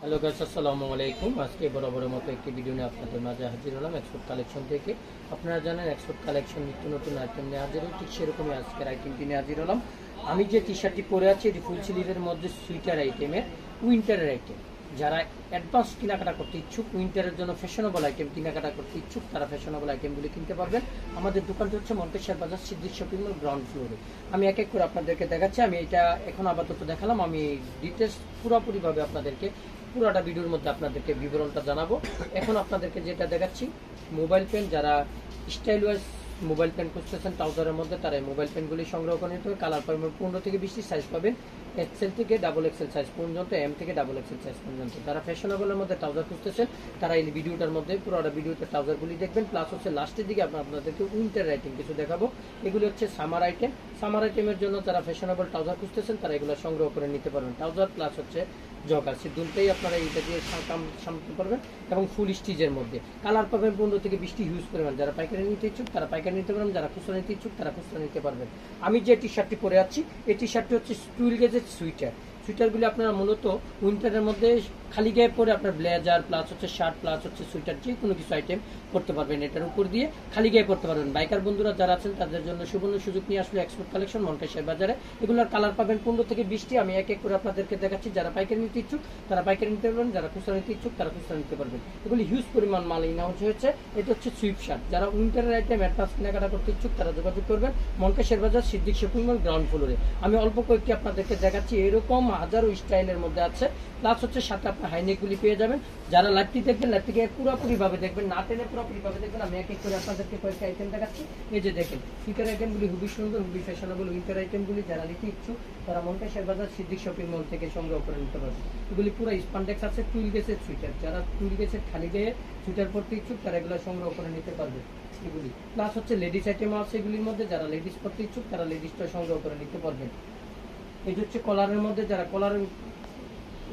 Hello guys, আসসালামু আলাইকুম। আজকে বরাবরের মতো একটি ভিডিও নিয়ে আপনাদের মাঝে হাজির হলাম এক্সপোর্ট কালেকশন থেকে। আপনারা জানেন এক্সপোর্ট কালেকশন নিত্য নতুন আইটেম নিয়ে হাজির হয়, ঠিক সেরকমই আজকের আইটেমটি নিয়ে হাজির হলাম। আমি যে টি শার্টটি পরে আছি এটি ফুল স্লিভের মধ্যে সুইটার আইটেমের, উইন্টারের আইটেম। যারা অ্যাডভান্স কেনাকাটা করতে ইচ্ছুক, উইন্টারের জন্য ফ্যাশনেবল আইটেম কেনাকাটা করতে ইচ্ছুক, তারা ফ্যাশনেবল আইটেমগুলি কিনতে পারবেন। আমাদের দোকানটি হচ্ছে মন্তেশ্বর বাজার সিদ্দিক শপিং মল গ্রাউন্ড ফ্লোরে। আমি এক এক করে আপনাদেরকে দেখাচ্ছি। আমি এটা এখন আপাতত দেখালাম, আমি ডিটেলস পুরোপুরিভাবে আপনাদেরকে পুরোটা ভিডিওর মধ্যে আপনাদেরকে বিবরণটা জানাবো। এখন আপনাদেরকে যেটা দেখাচ্ছি, মোবাইল পেন, যারা স্টাইল ওয়াইজ মোবাইল পেন খুঁজতেছেন ট্রাউজারের মধ্যে, তারা এই মোবাইল পেনগুলি সংগ্রহ করে নিতে হবে। কালার পাবেন 15 থেকে 20 সাইজ পাবেন, এক্সেল থেকে ডাবল এক্সেল সাইজ পর্যন্ত, এম থেকে ডাবল এক্সেল সাইজ পর্যন্ত। যারা ফ্যাশনেবলের মধ্যে ট্রাউজার খুঁজতেছেন তারা এই ভিডিওটার মধ্যে পুরোটা ভিডিওতে ট্রাউজারগুলি দেখবেন। প্লাস হচ্ছে লাস্টের দিকে আপনাদেরকে উইন্টার আইটেম কিছু দেখাবো। এগুলি হচ্ছে সামার আইটেম। সামার আইটেমের জন্য যারা ফ্যাশনেবল ট্রাউজার খুঁজতেছেন তারা এগুলো সংগ্রহ করে নিতে পারবেন। ট্রাউজার প্লাস হচ্ছে জগার, সে দুটোই আপনারা এইটা দিয়ে সামতে পারবেন। এবং ফুল স্টিচের মধ্যে কালার পাবেন 15 থেকে 20টি ইউজ করবেন। যারা পাইকারি নিতে ইচ্ছুক তারা পাইকারি নিতে পারবেন, যারা খুচরা নিতে ইচ্ছুক তারা খুচরা নিতে পারবেন। আমি যে টি শার্টটি পরে আছি এই টি শার্টটি হচ্ছে টুইল গেজের সুইটার। সুইটারগুলি আপনারা মূলত উইন্টারের মধ্যে খালি গায়ে পরে আপনার ব্লেজার প্লাস হচ্ছে শার্ট প্লাস হচ্ছে সুইটার যে কোনো কিছু আইটেম করতে পারবেন। এটার উপর দিয়ে খালি গায়ে পড়তে পারবেন। বাইকার বন্ধুরা যারা আছেন তাদের জন্য সুবর্ণ সুযোগ নিয়ে আসলে এক্সপোর্ট কালেকশন মন্তেশ্বর বাজারে। এগুলোর কালার পাবেন 15 থেকে 20টি। আমি এক এক করে আপনাদেরকে দেখাচ্ছি। যারা পাইকারি নিতে ইচ্ছুক তারা পাইকারি নিতে পারবেন, যারা খুচরা নিতে ইচ্ছুক তারা খুচরা নিতে পারবেন। এগুলি হিউজ পরিমাণ মাল ইনাউন্স হয়েছে। এটা হচ্ছে সুইপ শার্ট। যারা উইন্টারের আইটেম অ্যাডভান্স কেনাকাটা করতে ইচ্ছুক তারা যোগাযোগ করবেন মন্তেশ্বর বাজার সিদ্দিক শপিং মল গ্রাউন্ড ফ্লোরে। আমি অল্প কয়েকটি আপনাদেরকে দেখাচ্ছি, এরকম হাজারো স্টাইলের মধ্যে আছে। প্লাস হচ্ছে সাথে আপনার হাইনেকগুলি পেয়ে যাবেন। যারা লাইভটি দেখবেন লাইভটিকে পুরোপুরি ভাবে দেখবেন, না টেনে পুরোপুরি ভাবে দেখবেন। আমি এক এক করে আপনাদেরকে কয়েকটা আইটেম দেখাচ্ছি। এই যে দেখেন উইন্টার আইটেমগুলি খুবই সুন্দর, খুবই ফ্যাশনেবল উইন্টার আইটেমগুলি। যারা নিতে ইচ্ছুক তারা মন্তেশ্বর বাজার সিদ্দিক শপিং মল থেকে সংগ্রহ করে নিতে পারবেন। এগুলি পুরো স্পান্ডেক্স আছে, টুইল গেসের সুইটার। যারা টুইল গেসের খালি গায়ে সুইটার পরতে ইচ্ছুক তারা এগুলো সংগ্রহ করে নিতে পারবে। এগুলি প্লাস হচ্ছে লেডিস আইটেমও আছে এগুলির মধ্যে। যারা লেডিস পরতে ইচ্ছুক তারা লেডিসটা সংগ্রহ করে নিতে পারবেন। এটা হচ্ছে কলারের মধ্যে, যারা কলারের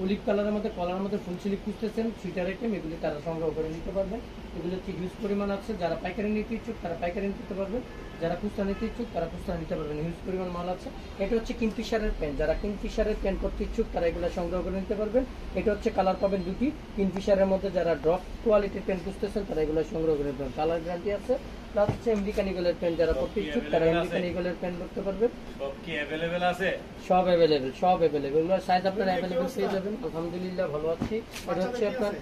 অলিভ কালারের মধ্যে কলার মধ্যে ফুল স্লিভ খুঁজতেছেন সুইটার আইটেম, এগুলি তারা সংগ্রহ করে নিতে পারবেন। এগুলো হচ্ছে হিউজ পরিমাণ আছে। যারা পাইকারি নিতে ইচ্ছুক তারা পাইকারি নিতে পারবেন, যারা খুচরা নিতে ইচ্ছুক তারা খুচরা নিতে পারবেন। হিউজ পরিমাণ মাল আছে। এটা হচ্ছে কিংফিশারের প্যান্ট। যারা কিংফিশারের প্যান্ট করতে ইচ্ছুক তারা এগুলো সংগ্রহ করে নিতে পারবেন। এটা হচ্ছে কালার পাবেন দুটি কিংফিশারের মধ্যে। যারা ড্রপ কোয়ালিটির প্যান্ট খুঁজতেছেন তারা এগুলো সংগ্রহ করে নিতে পারবেন। কালার গ্যারান্টি আছে। প্লাস হচ্ছে আমেরিকান ইগলের প্যান্ট। যারা করতে ইচ্ছুক তারা আমেরিকান ইগলের প্যান্ট করতে পারবেন। সব কি अवेलेबल আছে? সব অ্যাভেলেবেল, সব অ্যাভেলেবেল। এগুলো সাইজ আপনারা অ্যাভেলেবেল পেয়ে যাবেন। আলহামদুলিল্লাহ ভালো আছি। এটা হচ্ছে আপনার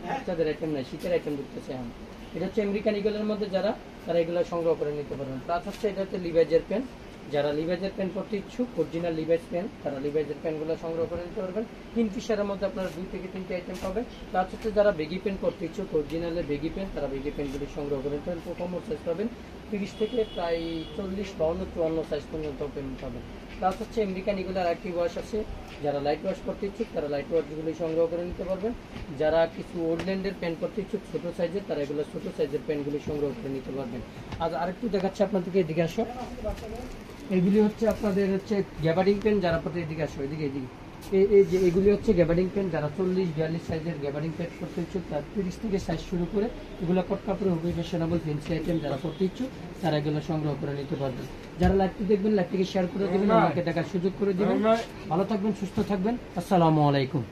বাচ্চাদের আইটেম নাই, শীতের আইটেম ঢুকতেছে এখন। এটা হচ্ছে আমেরিকান ইগলের মধ্যে, যারা তারা এগুলো সংগ্রহ করে নিতে পারবেন। প্লাস হচ্ছে এটা হচ্ছে লিভাইজের প্যান্ট। যারা লিভাইজের প্যান্ট পরতে ইচ্ছুক, অরিজিনাল লিভাইজ প্যান্ট, তারা লিভাইজের প্যান্টগুলো সংগ্রহ করে নিতে পারবেন। কিংফিশারের মধ্যে আপনারা 2 থেকে 3টি আইটেম পাবেন। প্লাস হচ্ছে যারা বেগি প্যান্ট পরতে ইচ্ছুক, অরিজিনালের বেগি প্যান্ট, তারা বেগি প্যান্টগুলি সংগ্রহ করে নিতে পারেন। প্রথম সাইজ পাবেন 30 থেকে প্রায় 40, 52, 54 সাইজ পর্যন্ত প্যান্ট পাবেন। প্লাস হচ্ছে আমেরিকান ইগলের আরেকটি ওয়াশ আছে। যারা লাইট ওয়াশ করতে ইচ্ছুক তারা লাইট ওয়াশগুলি সংগ্রহ করে নিতে পারবেন। যারা কিছু ওল্ডল্যান্ডের প্যান্ট করতে ইচ্ছুক ছোট সাইজের, তারা এগুলো ছোট সাইজের প্যান্টগুলি সংগ্রহ করে নিতে পারবেন। আজ আরেকটু দেখাচ্ছি আপনাদেরকে, এদিকে আসো। এগুলি হচ্ছে আপনাদের হচ্ছে গ্যাবার্ডিং পেন। যারা পরে এদিকে আসো, এদিকে এদিকে এই যে এগুলি হচ্ছে গ্যাবার্ডিং পেন। যারা 40-42 সাইজের গ্যাবার্ডিং পেন করতে ইচ্ছুক তার 30 থেকে সাইজ শুরু করে এগুলো কট কাপড়ে খুবই ফ্যাশনেবল ফেন্সি আইটেম। যারা করতে ইচ্ছুক তারা এগুলো সংগ্রহ করে নিতে পারবেন। যারা লাইভটি দেখবেন লাইভটিকে শেয়ার করে দেবেন, আমাকে দেখার সুযোগ করে দেবেন। ভালো থাকবেন, সুস্থ থাকবেন। আসসালামু আলাইকুম।